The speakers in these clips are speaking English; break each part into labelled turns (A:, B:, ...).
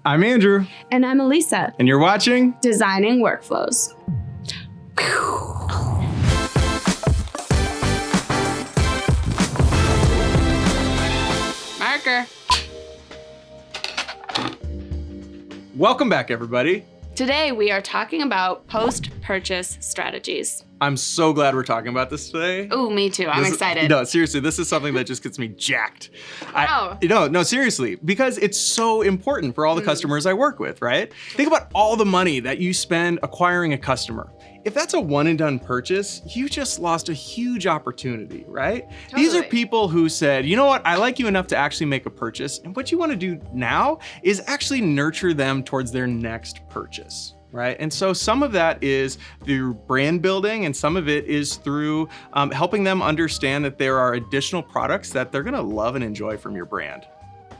A: I'm Andrew.
B: And I'm Alisa.
A: And you're watching
B: Designing Workflows. Marker.
A: Welcome back, everybody.
B: Today we are talking about post-purchase strategies.
A: I'm so glad we're talking about this today.
B: Ooh, me too. I'm excited.
A: No, seriously, this is something that just gets me jacked.
B: Wow.
A: No, seriously, because it's so important for all the customers I work with, right? Think about all the money that you spend acquiring a customer. If that's a one and done purchase, you just lost a huge opportunity, right?
B: Totally.
A: These are people who said, you know what, I like you enough to actually make a purchase. And what you want to do now is actually nurture them towards their next purchase. Right. And so some of that is through brand building, and some of it is through helping them understand that there are additional products that they're going to love and enjoy from your brand.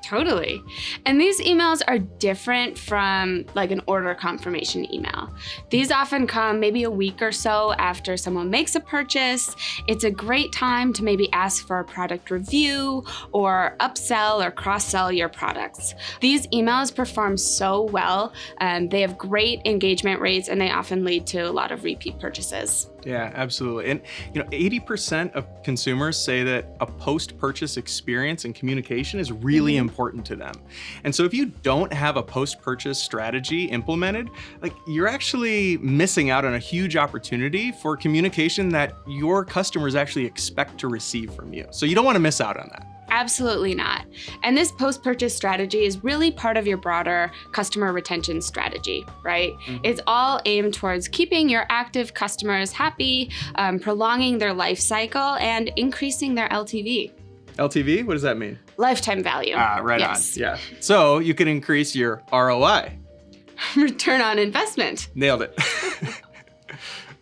B: Totally. And these emails are different from like an order confirmation email. These often come maybe a week or so after someone makes a purchase. It's a great time to maybe ask for a product review or upsell or cross-sell your products. These emails perform so well. They have great engagement rates, and they often lead to a lot of repeat purchases.
A: Yeah, absolutely. And 80% of consumers say that a post-purchase experience and communication is really important to them. And so if you don't have a post-purchase strategy implemented, you're actually missing out on a huge opportunity for communication that your customers actually expect to receive from you. So you don't want to miss out on that.
B: Absolutely not. And this post-purchase strategy is really part of your broader customer retention strategy, right? It's all aimed towards keeping your active customers happy, prolonging their life cycle, and increasing their LTV.
A: LTV? What does that mean?
B: Lifetime value.
A: Right
B: Yes.
A: on. Yeah. So you can increase your ROI.
B: Return on investment.
A: Nailed it.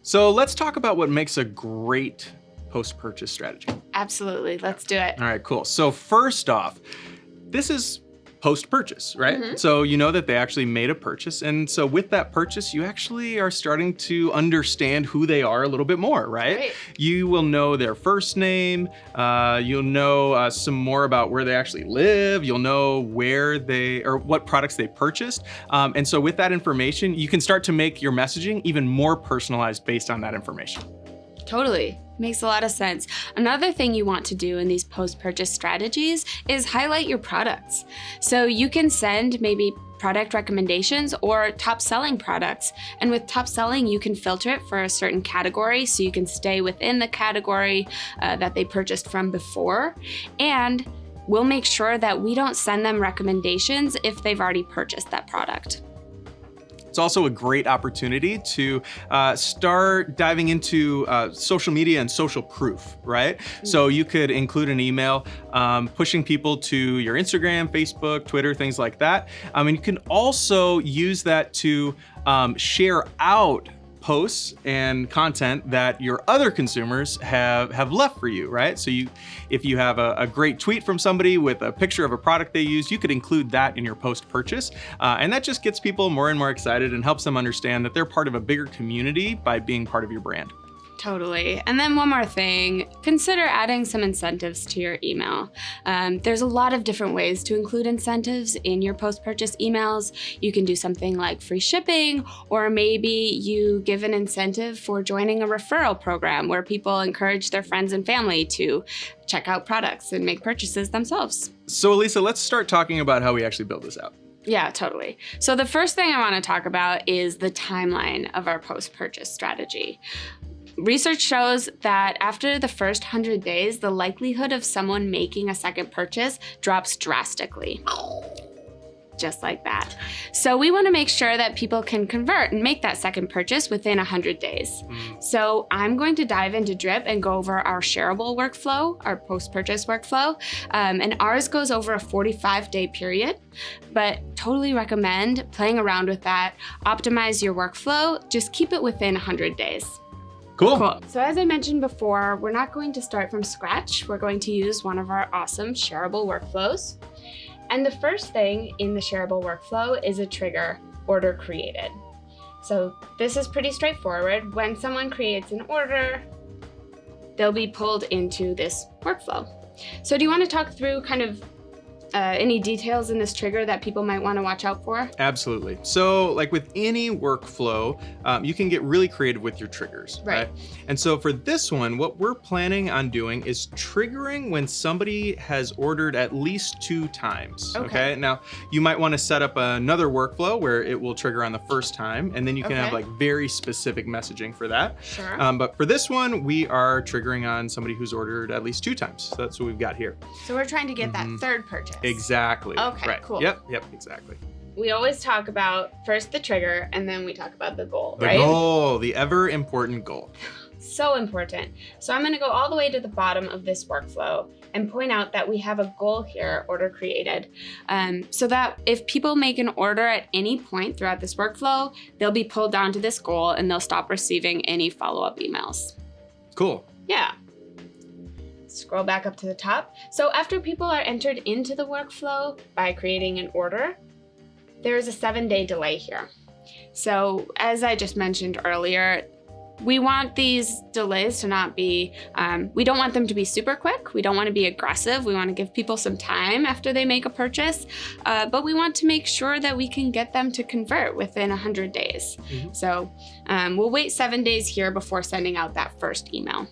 A: So let's talk about what makes a great post-purchase strategy.
B: Absolutely. Let's do it.
A: All right, cool. So first off, this is post-purchase, right? So you know that they actually made a purchase. And so with that purchase, you actually are starting to understand who they are a little bit more, right? You will know their first name. You'll know some more about where they actually live. You'll know what products they purchased. And so with that information, you can start to make your messaging even more personalized based on that information.
B: Totally. Makes a lot of sense. Another thing you want to do in these post-purchase strategies is highlight your products. So you can send maybe product recommendations or top selling products. And with top selling, you can filter it for a certain category so you can stay within the category that they purchased from before. And we'll make sure that we don't send them recommendations if they've already purchased that product.
A: It's also a great opportunity to start diving into social media and social proof, right? So you could include an email pushing people to your Instagram, Facebook, Twitter, things like that. And you can also use that to share out posts and content that your other consumers have left for you, right? So if you have a great tweet from somebody with a picture of a product they used, you could include that in your post-purchase. And that just gets people more and more excited and helps them understand that they're part of a bigger community by being part of your brand.
B: Totally. And then one more thing, consider adding some incentives to your email. There's a lot of different ways to include incentives in your post-purchase emails. You can do something like free shipping, or maybe you give an incentive for joining a referral program where people encourage their friends and family to check out products and make purchases themselves.
A: So Alisa, let's start talking about how we actually build this out.
B: Yeah, totally. So the first thing I want to talk about is the timeline of our post-purchase strategy. Research shows that after the first 100 days, the likelihood of someone making a second purchase drops drastically. Just like that. So we want to make sure that people can convert and make that second purchase within 100 days. So I'm going to dive into Drip and go over our shareable workflow, our post-purchase workflow. And ours goes over a 45-day period, but totally recommend playing around with that. Optimize your workflow. Just keep it within 100 days.
A: Cool.
B: So as I mentioned before, we're not going to start from scratch. We're going to use one of our awesome shareable workflows. And the first thing in the shareable workflow is a trigger, order created. So this is pretty straightforward. When someone creates an order, they'll be pulled into this workflow. So do you want to talk through kind of any details in this trigger that people might want to watch out for?
A: Absolutely. So like with any workflow, you can get really creative with your triggers, right? And so for this one, what we're planning on doing is triggering when somebody has ordered at least 2 times, okay? Now, you might want to set up another workflow where it will trigger on the first time, and then you can have like very specific messaging for that.
B: Sure.
A: But for this one, we are triggering on somebody who's ordered at least 2 times. So that's what we've got here.
B: So we're trying to get that third purchase.
A: Exactly.
B: Okay,
A: right.
B: cool.
A: Yep, exactly.
B: We always talk about first the trigger and then we talk about the goal,
A: The
B: right?
A: goal, the ever important goal.
B: So important. So I'm going to go all the way to the bottom of this workflow and point out that we have a goal here, order created, so that if people make an order at any point throughout this workflow, they'll be pulled down to this goal and they'll stop receiving any follow-up emails.
A: Cool.
B: Yeah. Scroll back up to the top. So after people are entered into the workflow by creating an order, there is a 7-day delay here. So as I just mentioned earlier, we want these delays to not be, we don't want them to be super quick. We don't want to be aggressive. We want to give people some time after they make a purchase, but we want to make sure that we can get them to convert within 100 days. So we'll wait 7 days here before sending out that first email.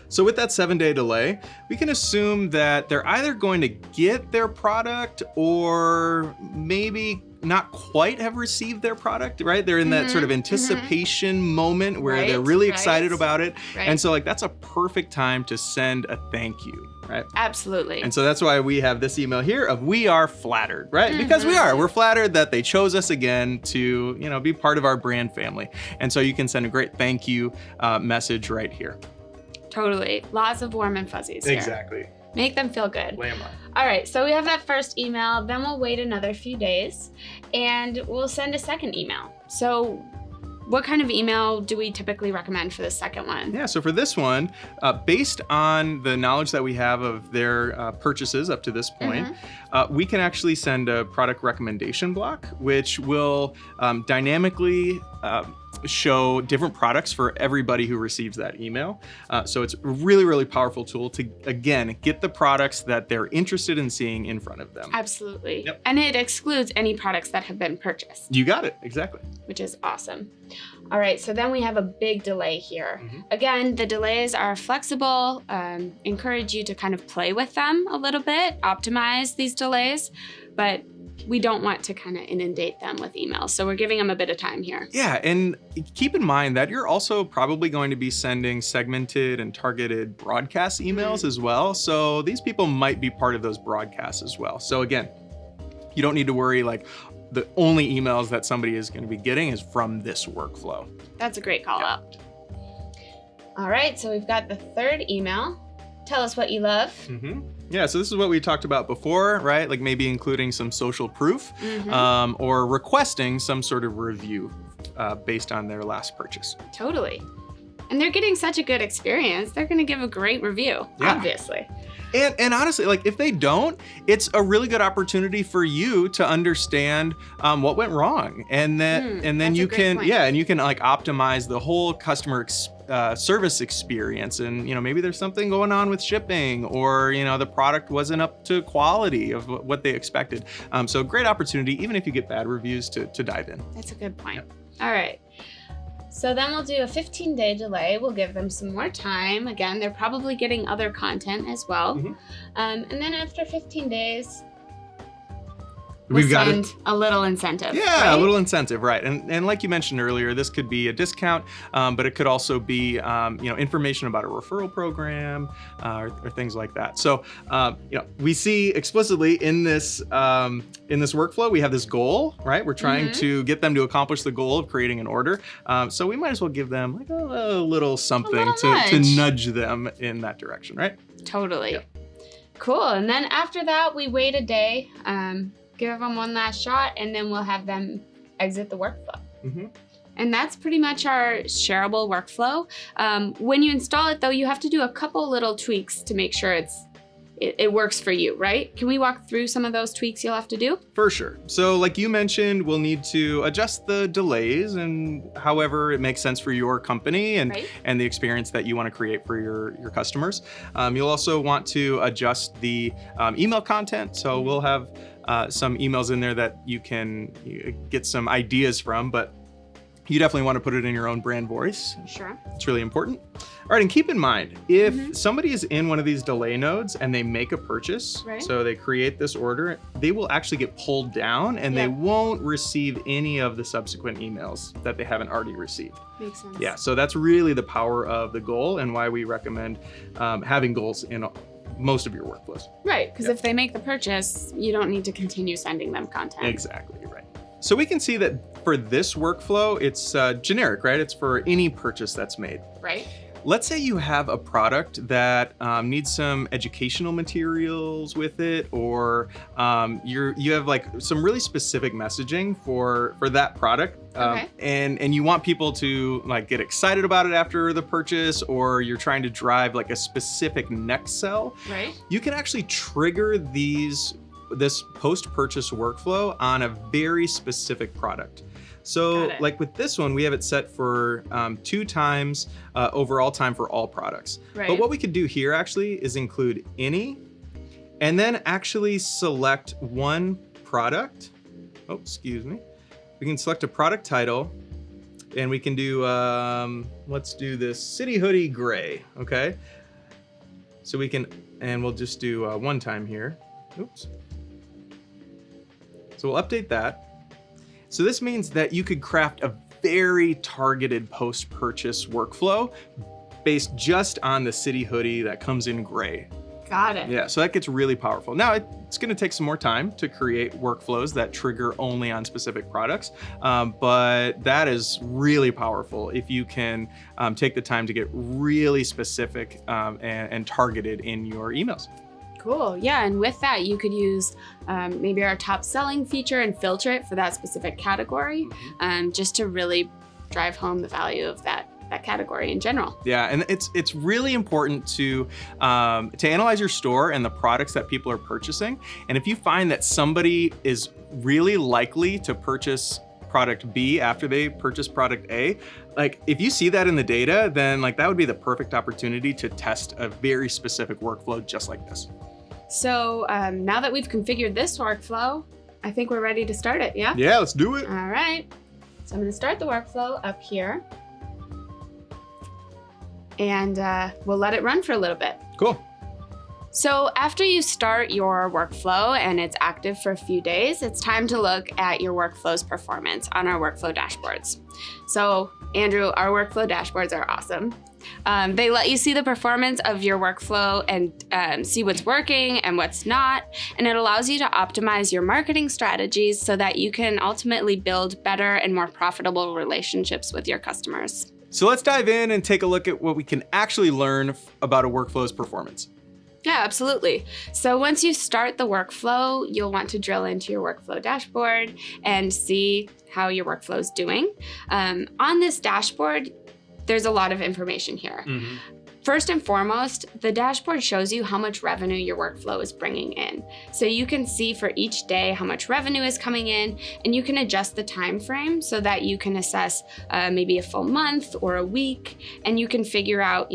A: So with that 7-day delay, we can assume that they're either going to get their product or maybe not quite have received their product, right? They're in that sort of anticipation moment where they're really excited about it. And so like that's a perfect time to send a thank you, right?
B: Absolutely.
A: And so that's why we have this email here of we are flattered, right? Because we are. We're flattered that they chose us again to, you know, be part of our brand family. And so you can send a great thank you message right here.
B: Totally. Lots of warm and fuzzies here.
A: Exactly.
B: Make them feel good.
A: Lay 'em on.
B: All right, so we have that first email, then we'll wait another few days and we'll send a second email. So what kind of email do we typically recommend for the second one?
A: Yeah, so for this one, based on the knowledge that we have of their purchases up to this point, we can actually send a product recommendation block, which will dynamically show different products for everybody who receives that email. So it's a really, really powerful tool to, again, get the products that they're interested in seeing in front of them.
B: Absolutely. Yep. And it excludes any products that have been purchased.
A: You got it, exactly.
B: Which is awesome. All right, so then we have a big delay here. Again, the delays are flexible, encourage you to kind of play with them a little bit, optimize these delays, but we don't want to kind of inundate them with emails. So we're giving them a bit of time here.
A: Yeah, and keep in mind that you're also probably going to be sending segmented and targeted broadcast emails as well. So these people might be part of those broadcasts as well. So again, you don't need to worry like the only emails that somebody is going to be getting is from this workflow.
B: That's a great call out. All right, so we've got the third email. Tell us what you love.
A: Yeah, so this is what we talked about before, right? Like maybe including some social proof or requesting some sort of review based on their last purchase.
B: Totally. And they're getting such a good experience. They're going to give a great review, obviously.
A: And honestly, like if they don't, it's a really good opportunity for you to understand what went wrong, and then you can and you can like optimize the whole customer service experience. And you know, maybe there's something going on with shipping, or you know, the product wasn't up to quality of what they expected. So great opportunity, even if you get bad reviews, to dive in.
B: That's a good point. All right. So then we'll do a 15-day delay. We'll give them some more time. Again, they're probably getting other content as well. And then after 15 days, we've got a little incentive.
A: Yeah,
B: right?
A: A little incentive, right? And like you mentioned earlier, this could be a discount, but it could also be you know, information about a referral program or things like that. So you know, we see explicitly in this workflow, we have this goal, right? We're trying to get them to accomplish the goal of creating an order. So we might as well give them like a little something to nudge them in that direction, right?
B: Totally.
A: Yeah.
B: Cool. And then after that, we wait a day. Give them one last shot, and then we'll have them exit the workflow. And that's pretty much our shareable workflow. When you install it, though, you have to do a couple little tweaks to make sure it's it works for you, right? Can we walk through some of those tweaks you'll have to do?
A: For sure. So like you mentioned, we'll need to adjust the delays and however it makes sense for your company and,
B: Right.
A: and the experience that you want to create for your customers. You'll also want to adjust the email content. So we'll have some emails in there that you can get some ideas from, but you definitely want to put it in your own brand voice.
B: Sure.
A: It's really important. All right, and keep in mind, if somebody is in one of these delay nodes and they make a purchase,
B: Right.
A: so they create this order, they will actually get pulled down and they
B: Yep.
A: won't receive any of the subsequent emails that they haven't already received.
B: Makes sense.
A: Yeah, so that's really the power of the goal and why we recommend having goals in most of your workflows.
B: Right, because
A: Yep.
B: if they make the purchase, you don't need to continue sending them content.
A: Exactly, right. So we can see that for this workflow, it's generic, right? It's for any purchase that's made.
B: Right?
A: Let's say you have a product that needs some educational materials with it, or you have like some really specific messaging for that product,
B: Okay.
A: and you want people to like get excited about it after the purchase, or you're trying to drive like a specific next sell.
B: Right?
A: You can actually trigger this post-purchase workflow on a very specific product. So
B: Got it.
A: like with this one, we have it set for 2 times overall time for all products.
B: Right.
A: But what we could do here actually is include any, and then actually select one product. Oh, excuse me. We can select a product title, and we can do, let's do this City Hoodie Gray, okay? So we can, and we'll just do one time here. Oops. So we'll update that. So this means that you could craft a very targeted post-purchase workflow based just on the City Hoodie that comes in gray.
B: Got it.
A: Yeah, so that gets really powerful. Now, it's gonna take some more time to create workflows that trigger only on specific products, but that is really powerful if you can take the time to get really specific and targeted in your emails.
B: Cool. Yeah, and with that, you could use maybe our top selling feature and filter it for that specific category, just to really drive home the value of that category in general.
A: Yeah, and it's really important to analyze your store and the products that people are purchasing. And if you find that somebody is really likely to purchase product B after they purchase product A, like if you see that in the data, then like that would be the perfect opportunity to test a very specific workflow just like this.
B: So now that we've configured this workflow, I think we're ready to start it, yeah?
A: Yeah, let's do it.
B: All right. So I'm going to start the workflow up here. And we'll let it run for a little bit.
A: Cool.
B: So after you start your workflow and it's active for a few days, it's time to look at your workflow's performance on our workflow dashboards. So Andrew, our workflow dashboards are awesome. They let you see the performance of your workflow and see what's working and what's not. And it allows you to optimize your marketing strategies so that you can ultimately build better and more profitable relationships with your customers.
A: So let's dive in and take a look at what we can actually learn about a workflow's performance.
B: Yeah, absolutely. So once you start the workflow, you'll want to drill into your workflow dashboard and see how your workflow is doing. On this dashboard, there's a lot of information here. First and foremost, the dashboard shows you how much revenue your workflow is bringing in. So you can see for each day how much revenue is coming in, and you can adjust the time frame so that you can assess maybe a full month or a week, and you can figure out,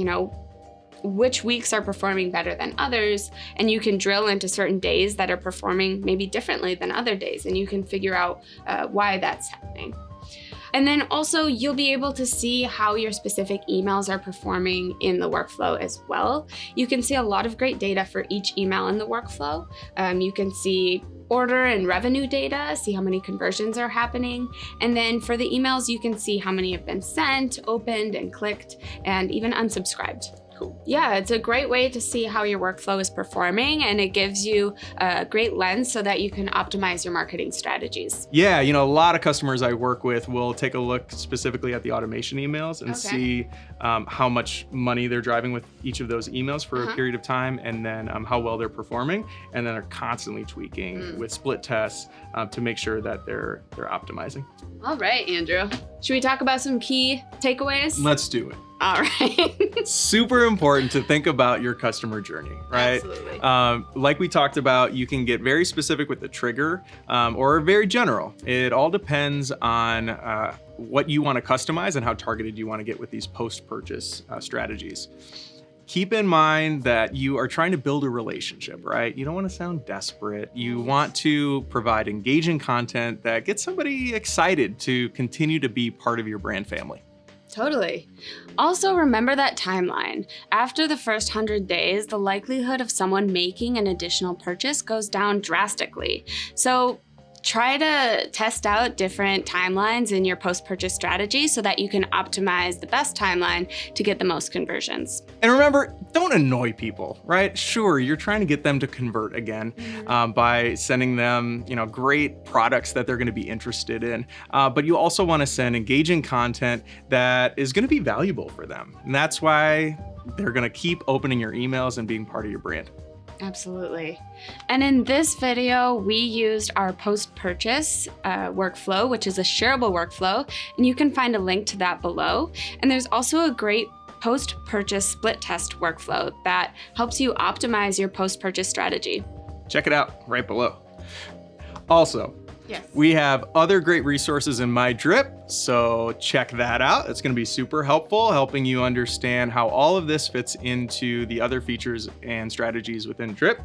B: which weeks are performing better than others, and you can drill into certain days that are performing maybe differently than other days, and you can figure out why that's happening. And then also you'll be able to see how your specific emails are performing in the workflow as well. You can see a lot of great data for each email in the workflow. You can see order and revenue data, see how many conversions are happening. And then for the emails, you can see how many have been sent, opened, and clicked, and even unsubscribed.
A: Cool.
B: Yeah, it's a great way to see how your workflow is performing, and it gives you a great lens so that you can optimize your marketing strategies.
A: Yeah, a lot of customers I work with will take a look specifically at the automation emails and see how much money they're driving with each of those emails for a period of time, and then how well they're performing, and then are constantly tweaking with split tests to make sure that they're optimizing.
B: All right, Andrew. Should we talk about some key takeaways?
A: Let's do it.
B: All right.
A: Super important to think about your customer journey, right?
B: Absolutely.
A: Like we talked about, you can get very specific with the trigger or very general. It all depends on what you want to customize and how targeted you want to get with these post-purchase strategies. Keep in mind that you are trying to build a relationship, right? You don't want to sound desperate. You want to provide engaging content that gets somebody excited to continue to be part of your brand family.
B: Totally. Also, remember that timeline. After the first 100 days, the likelihood of someone making an additional purchase goes down drastically. So try to test out different timelines in your post-purchase strategy so that you can optimize the best timeline to get the most conversions.
A: And remember, don't annoy people, right? Sure, you're trying to get them to convert again by sending them, great products that they're going to be interested in. But you also want to send engaging content that is going to be valuable for them. And that's why they're going to keep opening your emails and being part of your brand.
B: Absolutely. And in this video, we used our post-purchase workflow, which is a shareable workflow, and you can find a link to that below. And there's also a great post-purchase split test workflow that helps you optimize your post-purchase strategy.
A: Check it out right below. Also,
B: yes,
A: we have other great resources in My Drip, so check that out. It's going to be super helpful, helping you understand how all of this fits into the other features and strategies within Drip.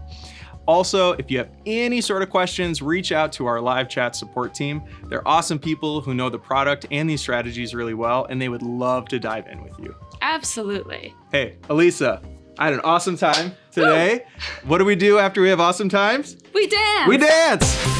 A: Also, if you have any sort of questions, reach out to our live chat support team. They're awesome people who know the product and these strategies really well, and they would love to dive in with you.
B: Absolutely.
A: Hey, Alisa, I had an awesome time today. What do we do after we have awesome times?
B: We dance!
A: We dance!